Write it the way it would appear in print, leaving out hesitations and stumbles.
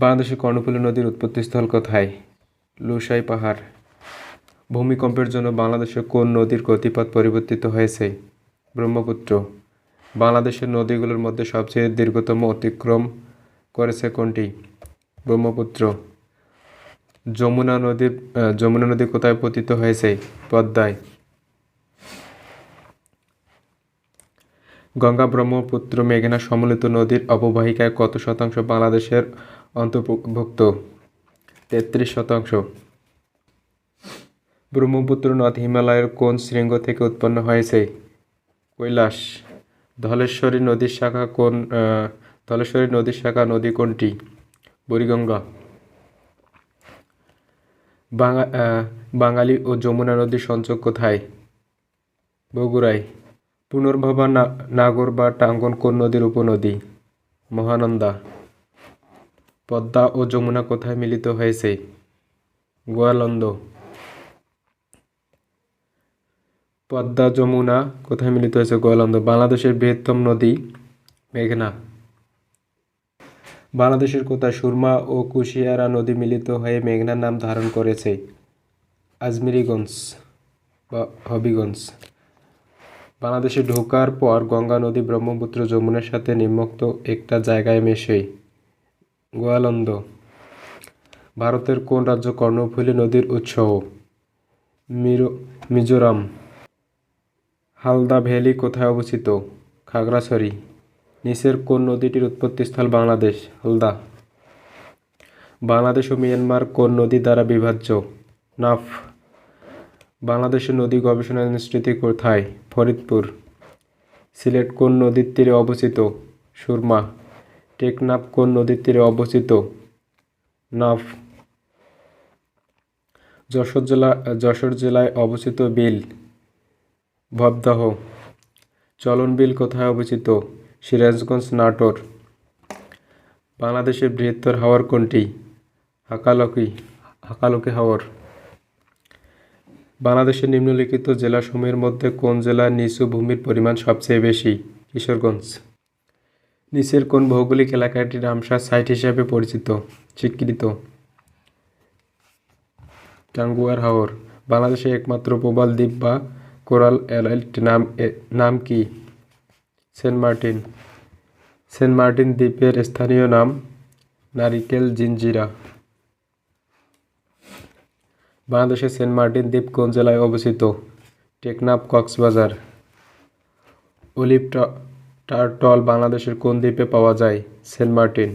বাংলাদেশের কর্ণফুলী নদীর উৎপত্তিস্থল কোথায়? লুসাই পাহাড়। ভূমিকম্পের জন্য বাংলাদেশের কোন নদীর গতিপথ পরিবর্তিত হয়েছে? ব্রহ্মপুত্র। বাংলাদেশের নদীগুলোর মধ্যে সবচেয়ে দীর্ঘতম অতিক্রম করেছে কোনটি? ব্রহ্মপুত্র। যমুনা নদী কোথায় পতিত হয়েছে? পদ্মায়। গঙ্গা, ব্রহ্মপুত্র, মেঘনা সম্মিলিত নদীর অববাহিকায় কত শতাংশ বাংলাদেশের অন্তর্ভুক্ত? 33%। ব্রহ্মপুত্র নদ হিমালয়ের কোন শৃঙ্গ থেকে উৎপন্ন হয়েছে? কৈলাস। ধলেশ্বরী নদীর শাখা নদী কোনটি? বুড়িগঙ্গা। বাঙালি ও যমুনা নদীর সংযোগ কোথায়? বগুড়ায়। পুনর্ভবা, নাগর বা টাঙ্গন কোন নদীর উপনদী? মহানন্দা। পদ্মা ও যমুনা কোথায় মিলিত হয়েছে? গোয়ালন্দ। পদ্মা যমুনা কোথায় মিলিত হয়েছে? গোয়ালন্দ। বাংলাদেশের বৃহত্তম নদী? মেঘনা। বাংলাদেশের কোথায় সুরমা ও কুশিয়ারা নদী মিলিত হয়ে মেঘনার নাম ধারণ করেছে? আজমিরিগঞ্জ বা হবিগঞ্জ। বাংলাদেশে ঢোকার পর গঙ্গা নদী ব্রহ্মপুত্র যমুনার সাথে নিম্নোক্ত একটা জায়গায় মেশে? গোয়ালন্দ। ভারতের কোন রাজ্য কর্ণফুলী নদীর উৎস? মিজোরাম। হালদা ভ্যালি কোথায় অবস্থিত? খাগড়াছড়ি। নিচের কোন নদীটির উৎপত্তিস্থল বাংলাদেশ? হালদা। বাংলাদেশ ও মিয়ানমার কোন নদী দ্বারা বিভাজ্য? নাফ। বাংলাদেশের নদী গবেষণা ইনস্টিটিউট কোথায়? ফরিদপুর। সিলেট কোন নদীর তীরে অবস্থিত? সুরমা। টেকনাফ কোন নদীর তীরে অবস্থিত? নাফ। যশোর জেলায় অবস্থিত বিল? ভবদহ। চলন বিল কোথায় অবস্থিত? সিরাজগঞ্জ, নাটোর। বাংলাদেশের বৃহত্তর হাওর কোনটি? হাকালুকি হাওর। বাংলাদেশের নিম্নলিখিত জেলাসমূহের মধ্যে কোন জেলার নিচু ভূমির পরিমাণ সবচেয়ে বেশি? কিশোরগঞ্জ। নিচের কোন ভৌগোলিক এলাকাটি রামসার সাইট হিসেবে স্বীকৃত? টাঙ্গুয়ার হাওর। বাংলাদেশের একমাত্র প্রবাল দ্বীপ বা কোরাল আইল্যান্ড নাম কি? Saint Martin. সেন্ট মার্টিন দ্বীপের স্থানীয় নাম? নারিকেল জিঞ্জিরা। বাংলাদেশের সেন্ট মার্টিন দ্বীপ কোন জেলায় অবস্থিত? টেকনাফ, কক্সবাজার। অলিভ টার্টল বাংলাদেশের কোন দ্বীপে পাওয়া যায়? সেন্ট মার্টিন।